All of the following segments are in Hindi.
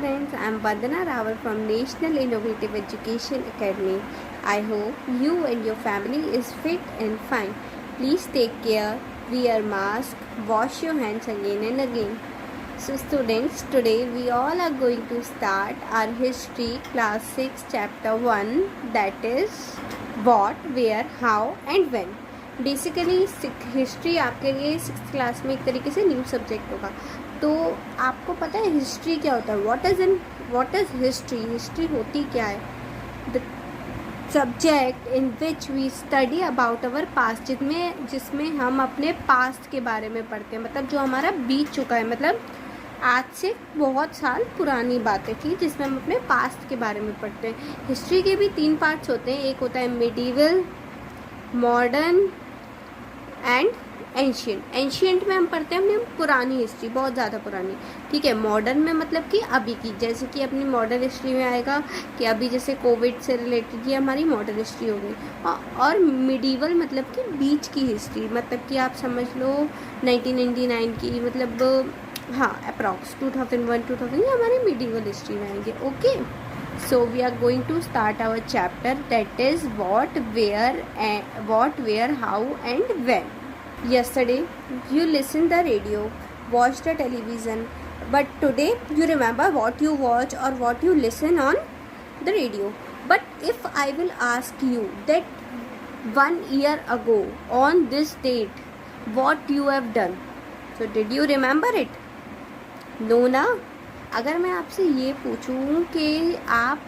friends, I am Vandana Rawal from National Innovative Education Academy. I hope you and your family is fit and fine. Please take care, wear mask, wash your hands again and again. So students, today we all are going to start our history class 6 chapter 1, that is what, where, how and when. Basically history आपके लिए 6th क्लास में एक तरीके से न्यू सब्जेक्ट होगा. तो आपको पता है हिस्ट्री क्या होता है, व्हाट इज़ हिस्ट्री. हिस्ट्री होती क्या है? The subject in which we study about our past, जिसमें हम अपने पास्ट के बारे में पढ़ते हैं, मतलब जो हमारा बीत चुका है, मतलब आज से बहुत साल पुरानी बातें थी जिसमें हम अपने पास्ट के बारे में पढ़ते हैं. हिस्ट्री के भी 3 पार्ट्स होते हैं. एक होता है मिडीवल, मॉडर्न एंड एंशियंट में हम पढ़ते हैं अपनी पुरानी हिस्ट्री, बहुत ज़्यादा पुरानी. ठीक है. मॉडर्न में मतलब कि अभी की, जैसे कि अपनी मॉडर्न हिस्ट्री में आएगा कि अभी जैसे कोविड से रिलेटेड ये हमारी मॉडर्न हिस्ट्री हो गई. और मिडीवल मतलब कि बीच की हिस्ट्री, मतलब कि आप समझ लो 1999 की, मतलब हाँ अप्रॉक्स 2001-2000 ये हमारी मिडीवल हिस्ट्री में आएंगे. Okay. So we are going to start our chapter, that is what, where, how and when. Yesterday you listened the radio, watched the television, but today you remember what you watch or what you listen on the radio. But if I will ask you that 1 year ago on this date what you have done, so did you remember it? No na. अगर मैं आपसे ये पूछूं कि आप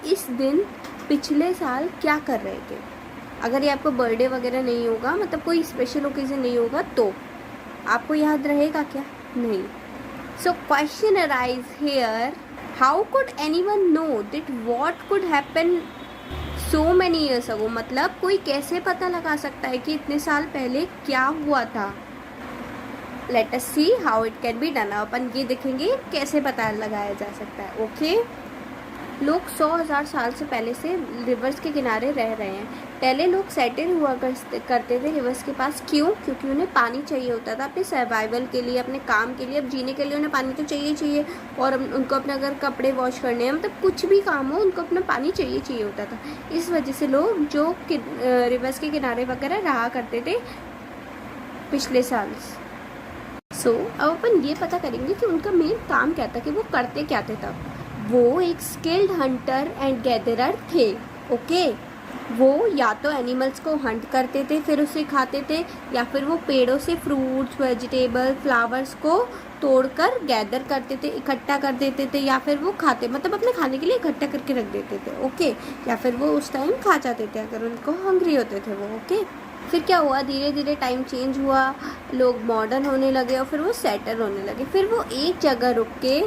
इस दिन पिछले साल क्या कर रहे थे, अगर ये आपको बर्थडे वगैरह नहीं होगा, मतलब कोई स्पेशल ओकेजन नहीं होगा, तो आपको याद रहेगा क्या? नहीं. So question arise here, how could anyone know that what could happen so many years ago. मतलब कोई कैसे पता लगा सकता है कि इतने साल पहले क्या हुआ था. Let us see how it can be done. अपन ये देखेंगे कैसे पता लगाया जा सकता है. ओके. लोग 100,000 साल से पहले से रिवर्स के किनारे रह रहे हैं. पहले लोग सेटल हुआ करते थे रिवर्स के पास. क्यों? क्योंकि उन्हें पानी चाहिए होता था अपने सर्वाइवल के लिए, अपने काम के लिए. अब जीने के लिए उन्हें पानी तो चाहिए. और उनको अपने अगर कपड़े वॉश करने हैं, मतलब कुछ भी काम हो, उनको अपना पानी चाहिए होता था. इस वजह से लोग जो रिवर्स के किनारे वगैरह रहा करते थे पिछले साल. अब अपन ये पता करेंगे कि उनका मेन काम क्या था, कि वो करते क्या थे तब. वो एक स्किल्ड हंटर एंड गैदरर थे. ओके. वो या तो एनिमल्स को हंट करते थे फिर उसे खाते थे, या फिर वो पेड़ों से फ्रूट्स, वेजिटेबल, फ्लावर्स को तोड़कर गैदर करते थे, इकट्ठा कर देते थे, या फिर वो खाते, मतलब अपने खाने के लिए इकट्ठा करके रख देते थे. ओके. या फिर वो उस टाइम खा जाते थे अगर उनको हंग्री होते थे वो. ओके. फिर क्या हुआ, धीरे धीरे टाइम चेंज हुआ, लोग मॉडर्न होने लगे और फिर वो सेटल होने लगे. फिर वो एक जगह रुक के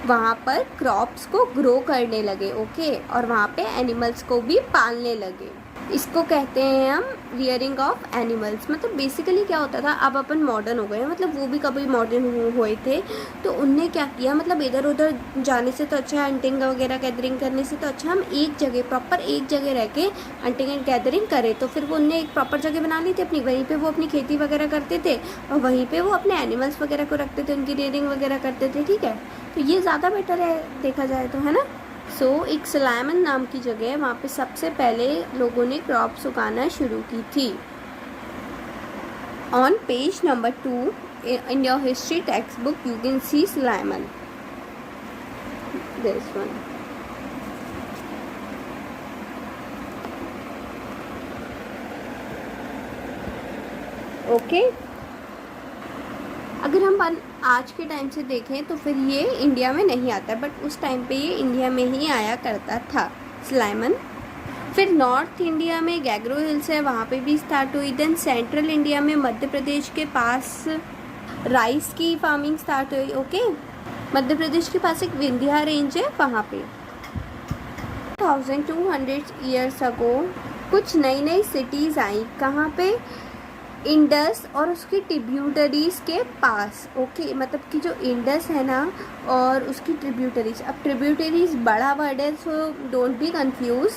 वहाँ पर क्रॉप्स को ग्रो करने लगे. ओके. और वहाँ पे एनिमल्स को भी पालने लगे. इसको कहते हैं हम रियरिंग ऑफ एनिमल्स. मतलब बेसिकली क्या होता था, अब अपन मॉडर्न हो गए, मतलब वो भी कभी मॉडर्न हुए थे, तो उनने क्या किया, मतलब इधर उधर जाने से तो अच्छा, हंटिंग वगैरह गैदरिंग करने से तो अच्छा हम एक जगह, प्रॉपर एक जगह रह के हंटिंग एंड गैदरिंग करें. तो फिर वो उनने एक प्रॉपर जगह बना ली थी अपनी, वहीं पर वो अपनी खेती वगैरह करते थे और वहीं पर वो अपने एनिमल्स वगैरह को रखते थे, उनकी रियरिंग वगैरह करते थे. ठीक है. तो ये ज़्यादा बेटर है देखा जाए तो, है ना. एक सलामन नाम की जगह है, वहाँ पे सबसे पहले लोगों ने क्रॉप्स उगाना शुरू की थी. On page number 2 in your history text book you can see सलामन. This one. ओके. अगर हम आज के टाइम से देखें तो फिर ये इंडिया में नहीं आता, बट उस टाइम पे ये इंडिया में ही आया करता था सलामन. फिर नॉर्थ इंडिया में गैग्रो हिल्स है, वहाँ पे भी स्टार्ट हुई. देन सेंट्रल इंडिया में मध्य प्रदेश के पास राइस की फार्मिंग स्टार्ट हुई. ओके. मध्य प्रदेश के पास एक विंध्या रेंज है, वहाँ पे 1200 ईयर्स अगो कुछ नई सिटीज़ आई. कहाँ पे? इंडस और उसकी ट्रिब्यूटरीज़ के पास. ओके. मतलब कि जो इंडस है ना और उसकी ट्रिब्यूटरीज़, अब ट्रिब्यूटरीज़ बड़ा वर्ड है, so don't be confuse.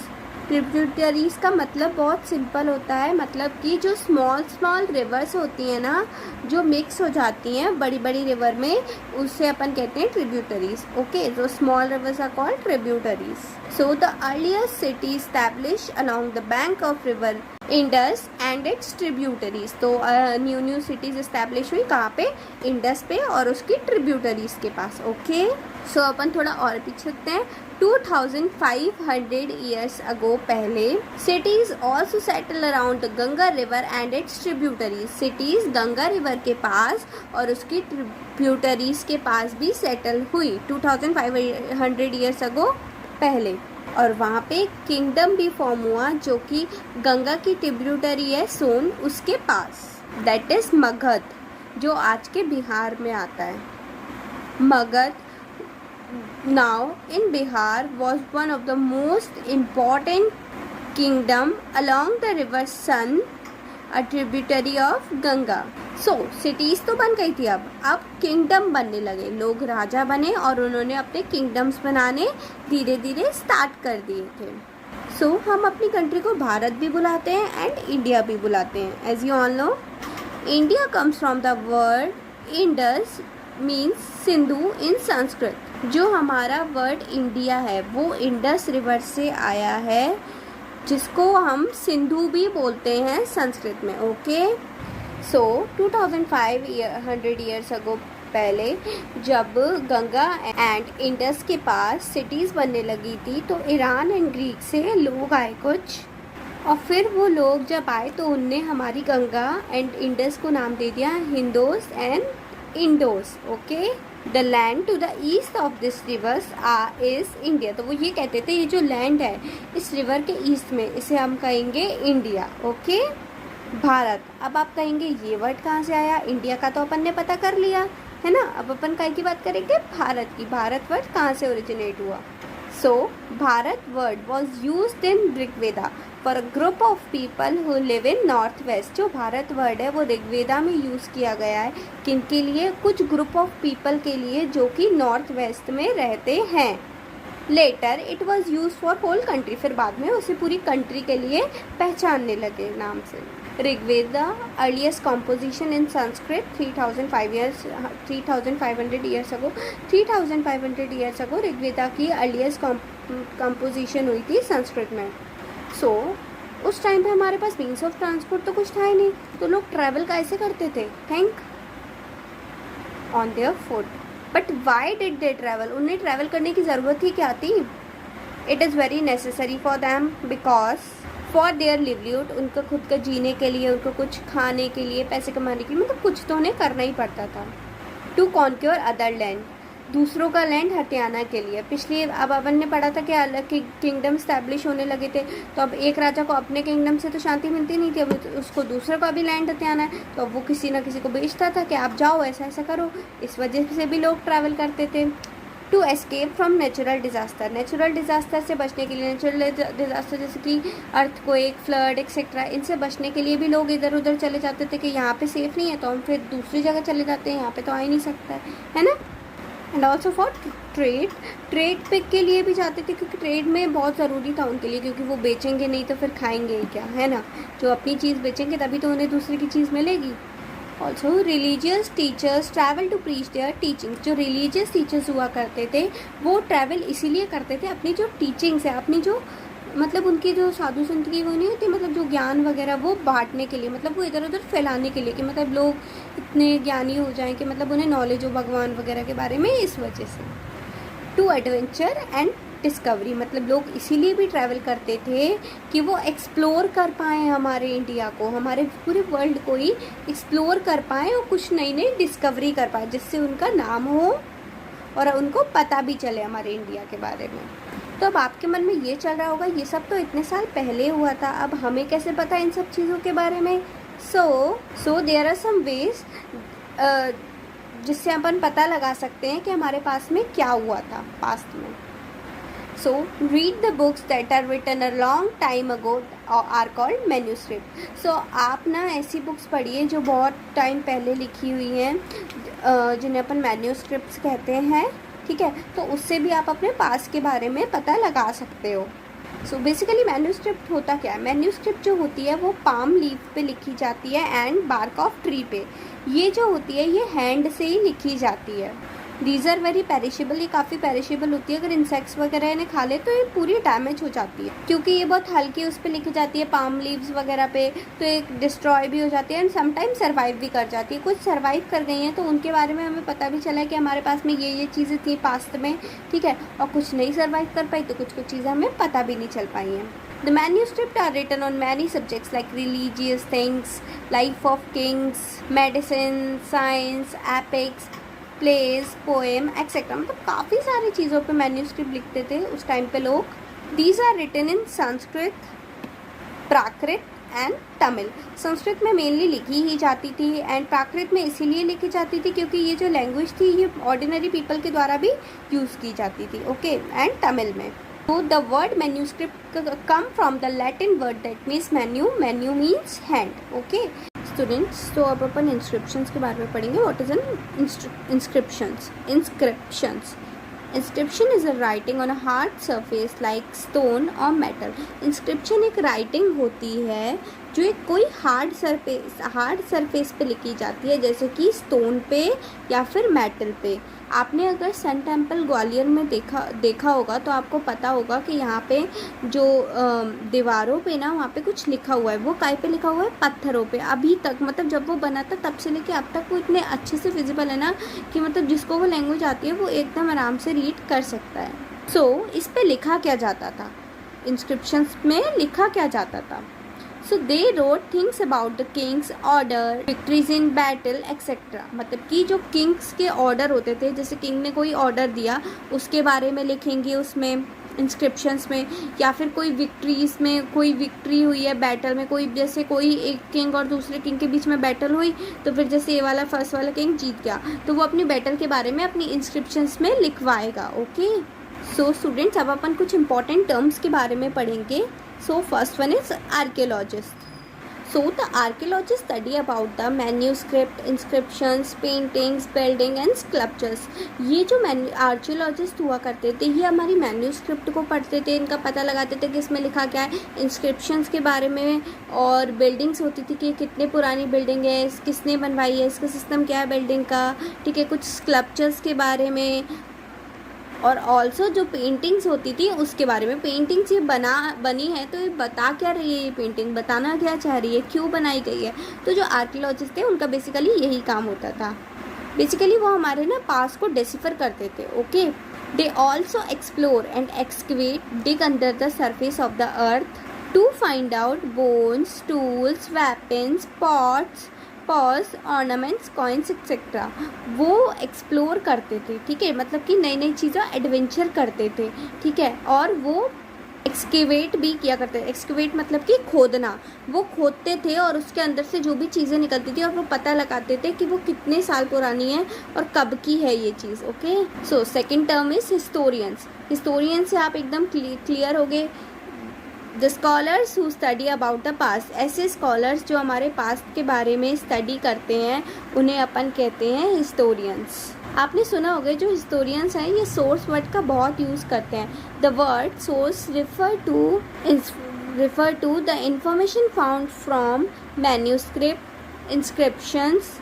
Tributaries का मतलब बहुत सिंपल होता है, मतलब कि जो स्मॉल स्मॉल रिवर्स होती हैं ना, जो मिक्स हो जाती हैं बड़ी बड़ी रिवर में, उससे अपन कहते हैं ट्रिब्यूटरीज। ओके, जो small rivers are called tributaries. So the earliest city establish along the bank of river Indus and its tributaries. तो न्यू सिटीज एस्टैब्लिश हुई कहाँ पे? इंडस पे और उसकी ट्रिब्यूटरीज के पास। ओके, सो अपन थोड़ा और पीछे चलते हैं। 2500 years ago पहले cities also settle around the Ganga river and its tributaries। cities Ganga river के पास और उसकी tributaries के पास भी settle हुई 2500 years ago पहले, और वहाँ पे किंगडम भी फॉर्म हुआ जो कि गंगा की ट्रिब्यूटरी है सोन, उसके पास, दैट इज मगध, जो आज के बिहार में आता है। Magadh now in Bihar was one of the most important kingdom along the river Son, a tributary of Ganga। So cities तो बन गई थी, अब किंगडम बनने लगे, लोग राजा बने और उन्होंने अपने किंगडम्स बनाने धीरे धीरे स्टार्ट कर दिए थे। So हम अपनी कंट्री को भारत भी बुलाते हैं एंड इंडिया भी बुलाते हैं। As you all know, India comes from the word Indus means Sindhu in Sanskrit. जो हमारा वर्ड इंडिया है वो इंडस रिवर से आया है, जिसको हम सिंधु भी बोलते हैं संस्कृत में। ओके, सो 2500 ईयर्स अगो पहले जब गंगा एंड इंडस के पास सिटीज़ बनने लगी थी, तो ईरान एंड ग्रीक से लोग आए कुछ, और फिर वो लोग जब आए तो उनने हमारी गंगा एंड इंडस को नाम दे दिया Hindos and Indos. Okay, the land to the east of this rivers is India. तो वो ये कहते थे ये जो लैंड है इस रिवर के ईस्ट में, इसे हम कहेंगे इंडिया। ओके, भारत। अब आप कहेंगे ये वर्ड कहाँ से आया? इंडिया का तो अपन ने पता कर लिया है ना, अब अपन काय की बात करेंगे? भारत की। भारत वर्ड कहाँ से ओरिजिनेट हुआ? So Bharat word was used in Rigveda for a group of people who live in north west. जो भारत वर्ड है वो ऋग्वेदा में यूज़ किया गया है, किनके लिए? कुछ ग्रुप ऑफ पीपल के लिए जो कि नॉर्थ वेस्ट में रहते हैं। Later it was use for whole country, फिर बाद में उसे पूरी कंट्री के लिए पहचानने लगे नाम से। ऋग्वेदा अर्लीस्ट कॉम्पोजिशन इन संस्कृत 3500 ईयर्स अगो ऋग्वेदा की अर्लीस्ट कॉम्पोजिशन हुई थी संस्कृत में। सो उस टाइम पे हमारे पास मीन्स ऑफ ट्रांसपोर्ट तो कुछ था ही नहीं, तो लोग ट्रैवल कैसे करते थे? Think on their foot. But why did they travel? उन्हें ट्रैवल करने की ज़रूरत ही क्या थी? It is very necessary for them because for their livelihood, उनका खुद का जीने के लिए, उनको कुछ खाने के लिए, पैसे कमाने के लिए, मतलब कुछ तो उन्हें करना ही पड़ता था। टू कॉन्क्योर अदर लैंड, दूसरों का लैंड हथियाना के लिए। पिछले अब अपन ने पढ़ा था कि अलग किंगडम स्टैब्लिश होने लगे थे, तो अब एक राजा को अपने किंगडम से तो शांति मिलती नहीं थी, अब उसको दूसरों का भी लैंड हथियाना है, तो अब वो किसी ना किसी को बेचता था कि आप जाओ ऐसा ऐसा करो। इस वजह से भी लोग ट्रैवल करते थे। To escape from natural disaster, natural disaster से बचने के लिए, नेचुरल डिज़ास्टर जैसे कि अर्थक्वेक, फ्लड एक्सेट्रा, इनसे बचने के लिए भी लोग इधर उधर चले जाते थे कि यहाँ पे सेफ़ नहीं है तो हम फिर दूसरी जगह चले जाते हैं, यहाँ पे तो आ ही नहीं सकता है ना। एंड ऑल्सो फॉर ट्रेड पे के लिए भी जाते थे, क्योंकि ट्रेड में बहुत ज़रूरी था उनके लिए, क्योंकि वो बेचेंगे नहीं तो फिर खाएंगे क्या, है ना। जो अपनी चीज़ बेचेंगे तभी तो उन्हें दूसरे की चीज़ मिलेगी। Also religious teachers travel to preach their teachings, जो रिलीजियस टीचर्स हुआ करते थे वो ट्रैवल इसीलिए करते थे, अपनी जो टीचिंग्स है, अपनी जो मतलब उनकी जो साधु संत की वो नहीं होती, मतलब जो ज्ञान वगैरह वो बांटने के लिए, मतलब वो इधर उधर फैलाने के लिए कि मतलब लोग इतने ज्ञानी हो जाएं कि मतलब उन्हें नॉलेज हो भगवान वगैरह के बारे में, इस वजह से। टू एडवेंचर एंड डिस्कवरी, मतलब लोग इसीलिए भी ट्रैवल करते थे कि वो एक्सप्लोर कर पाएँ हमारे इंडिया को, हमारे पूरे वर्ल्ड को ही एक्सप्लोर कर पाएँ और कुछ नई नई डिस्कवरी कर पाएँ, जिससे उनका नाम हो और उनको पता भी चले हमारे इंडिया के बारे में। तो अब आपके मन में ये चल रहा होगा ये सब तो इतने साल पहले हुआ था, अब हमें कैसे पता इन सब चीज़ों के बारे में? So there are some ways जिससे अपन पता लगा सकते हैं कि हमारे पास में क्या हुआ था पास्ट में। So read the books that are written a long time ago are called manuscript. So आप ना ऐसी बुक्स पढ़िए जो बहुत टाइम पहले लिखी हुई हैं, जिन्हें अपन मैन्यूस्क्रिप्ट्स कहते हैं, ठीक है। तो उससे भी आप अपने पास के बारे में पता लगा सकते हो। सो बेसिकली मैन्यूस्क्रिप्ट होता क्या है? मैन्यूस्क्रिप्ट जो होती है वो पाम लीफ पे लिखी जाती है एंड बार्क ऑफ ट्री पे। ये जो होती है ये हैंड से ही लिखी जाती है। दीज आर वेरी पेरिशेबल, ये काफ़ी पेरिशेबल होती है। अगर इंसेक्ट्स वगैरह इन्हें खा ले तो ये पूरी डैमेज हो जाती है, क्योंकि ये बहुत हल्की उस पर लिखी जाती है पाम लीव्स वगैरह पे, तो एक डिस्ट्रॉय भी हो जाती है एंड समटाइम सर्वाइव भी कर जाती है। कुछ सर्वाइव कर गई हैं तो उनके बारे में हमें पता भी चला है कि हमारे पास में ये चीज़ें थी पास्ट में, ठीक है, और कुछ नहीं सर्वाइव कर पाई तो कुछ चीज़ें हमें पता भी नहीं चल पाई हैं। The manuscripts are written on many subjects like religious things, life of kings, medicine, science, epics, plays, poem, etc. मतलब काफ़ी सारी चीज़ों पे मैन्यूस्क्रिप्ट लिखते थे उस टाइम पे लोग। These are written in Sanskrit, Prakrit and Tamil. Sanskrit में मेनली लिखी ही जाती थी एंड प्राकृत में इसीलिए लिखी जाती थी क्योंकि ये जो लैंग्वेज थी ये ऑर्डिनरी पीपल के द्वारा भी यूज़ की जाती थी, ओके, एंड तमिल में। So the word manuscript come from the Latin word that means manu means hand, okay students। तो अब अपन इंस्क्रिप्शंस के बारे में पढ़ेंगे। What is an inscriptions inscription is a writing on a hard surface like stone और मेटल। इंस्क्रिप्शन एक राइटिंग होती है जो एक कोई हार्ड सरफेस पे लिखी जाती है, जैसे कि स्टोन पे या फिर मेटल पे। आपने अगर सन टेम्पल ग्वालियर में देखा होगा तो आपको पता होगा कि यहाँ पे जो दीवारों पे ना वहाँ पे कुछ लिखा हुआ है। वो काय पे लिखा हुआ है? पत्थरों पे। अभी तक मतलब जब वो बना था तब से लेके अब तक वो इतने अच्छे से विजिबल है ना कि मतलब जिसको वो लैंग्वेज आती है वो एकदम आराम से रीड कर सकता है। सो इस पे लिखा क्या जाता था? इंस्क्रिप्शंस में लिखा क्या जाता था? So they wrote things about the king's order, victories in battle, etc. मतलब कि जो किंग्स के ऑर्डर होते थे, जैसे किंग ने कोई ऑर्डर दिया उसके बारे में लिखेंगे उसमें इंस्क्रिप्शंस में, या फिर कोई विक्ट्रीज में कोई विक्ट्री हुई है बैटल में, कोई जैसे कोई एक किंग और दूसरे किंग के बीच में बैटल हुई तो फिर जैसे ये वाला फर्स्ट वाला किंग जीत गया तो वो अपनी बैटल के बारे में अपनी इंस्क्रिप्शंस में लिखवाएगा, ओके। सो स्टूडेंट्स अब अपन कुछ इंपॉर्टेंट टर्म्स के बारे में पढ़ेंगे। So first one is archaeologist. So the archaeologists study about the manuscript, inscriptions, paintings, building and sculptures. ये जो आर्कियोलॉजिस्ट हुआ करते थे ये हमारी मैन्यूस्क्रिप्ट को पढ़ते थे, इनका पता लगाते थे कि इसमें लिखा क्या है, इंस्क्रिप्शंस के बारे में, और बिल्डिंग्स होती थी कि कितने पुरानी बिल्डिंग है, किसने बनवाई है, इसका सिस्टम क्या है बिल्डिंग का, ठीक है, कुछ स्कल्पचर्स के बारे में, और ऑल्सो जो पेंटिंग्स होती थी उसके बारे में। पेंटिंग्स ये बनी है तो ये बता क्या रही है, ये पेंटिंग बताना क्या चाह रही है, क्यों बनाई गई है। तो जो आर्कियोलॉजिस्ट थे उनका बेसिकली यही काम होता था। बेसिकली वो हमारे ना पास्ट को डिसिफर करते थे, okay. They also explore and excavate, dig under the surface of the earth to find out bones, tools, weapons, pots, purse, ornaments, coins etcetera. वो एक्सप्लोर करते थे, ठीक है, मतलब कि नई नई चीज़ें एडवेंचर करते थे, ठीक है, और वो एक्सकेवेट भी किया करते थे। एक्सकेवेट मतलब कि खोदना, वो खोदते थे और उसके अंदर से जो भी चीज़ें निकलती थी और वो पता लगाते थे कि वो कितने साल पुरानी है और कब की है ये चीज़, okay. So second term is historians. Historian से आप एकदम क्लियर हो गए। The scholars who study about the past, ऐसे स्कॉलर्स जो हमारे पास्ट के बारे में स्टडी करते हैं उन्हें अपन कहते हैं हिस्टोरियंस। आपने सुना होगा जो हिस्टोरियंस हैं ये सोर्स वर्ड का बहुत यूज़ करते हैं। The word source refer to the information found from manuscript, inscriptions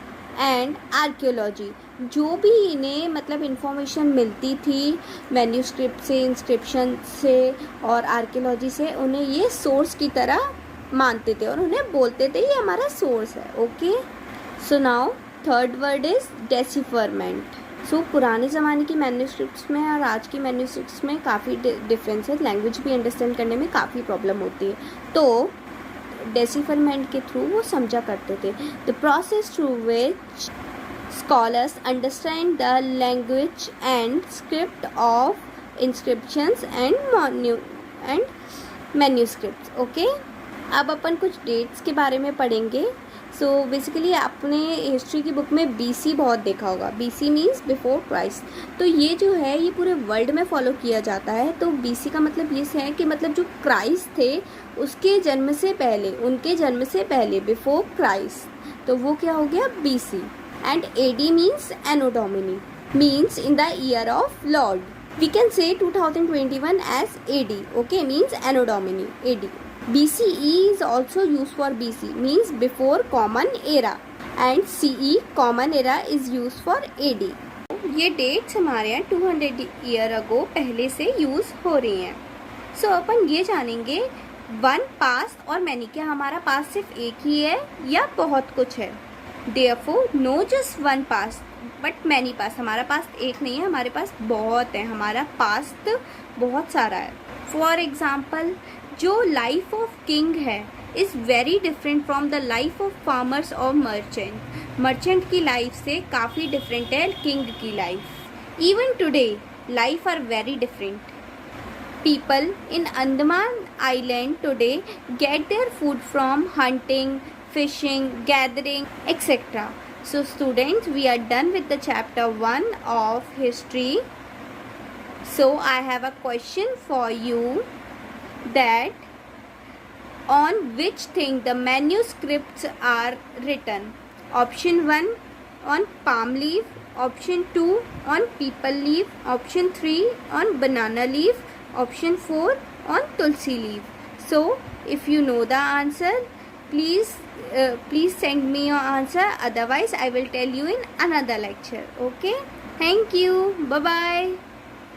and archaeology। जो भी इन्हें मतलब इंफॉर्मेशन मिलती थी मैन्यूस्क्रिप्ट से, इंस्क्रिप्शन से और आर्कियोलॉजी से, उन्हें ये सोर्स की तरह मानते थे और उन्हें बोलते थे ये हमारा सोर्स है, okay. So now third word is decipherment. So पुराने ज़माने की मैन्यूस्क्रिप्ट्स में और आज की मैन्यूस्क्रिप्ट्स में काफ़ी डिफरेंस है, लैंग्वेज भी अंडरस्टैंड करने में काफ़ी प्रॉब्लम होती है, तो डेसिफरमेंट के थ्रू वो समझा करते थे। The process through which scholars understand the language and script of inscriptions and manuscripts, okay। अब अपन कुछ डेट्स के बारे में पढ़ेंगे। सो बेसिकली आपने हिस्ट्री की बुक में BC बहुत देखा होगा। BC means before Christ. तो ये जो है ये पूरे वर्ल्ड में फॉलो किया जाता है। तो BC का मतलब ये है कि मतलब जो क्राइस्ट थे उसके जन्म से पहले, उनके जन्म से पहले, बिफोर क्राइस्ट, तो वो क्या हो गया BC। And AD means Anno Domini, means in the year of Lord। We can say 2021 as AD, okay, means Anno Domini, AD. BCE is also used for BC, means before common era, and CE common era is used for AD. ये डेट्स हमारे यहाँ 200 ईयर अगो पहले से यूज़ हो रही हैं. सो अपन ये जानेंगे वन पास्ट और मैनी, क्या हमारा पास्ट सिर्फ एक ही है या बहुत कुछ है. Therefore know just one past but many past. हमारा पास्ट एक नहीं है, हमारे पास बहुत है, हमारा पास्ट बहुत सारा है. फॉर एग्जाम्पल जो लाइफ ऑफ किंग है is very different from the life of farmers और मर्चेंट. मर्चेंट की लाइफ से काफ़ी डिफरेंट है किंग की life. Even today life are very different. People in Andaman island today get their food from hunting, fishing, gathering, etc. So students, we are done with the chapter 1 of history. So I have a question for you, that on which thing the manuscripts are written. Option 1 on palm leaf, option 2 on peepal leaf, option 3 on banana leaf, option 4 on tulsi leaf. So if you know the answer, please send me your answer, otherwise I will tell you in another lecture. Okay, thank you, bye bye.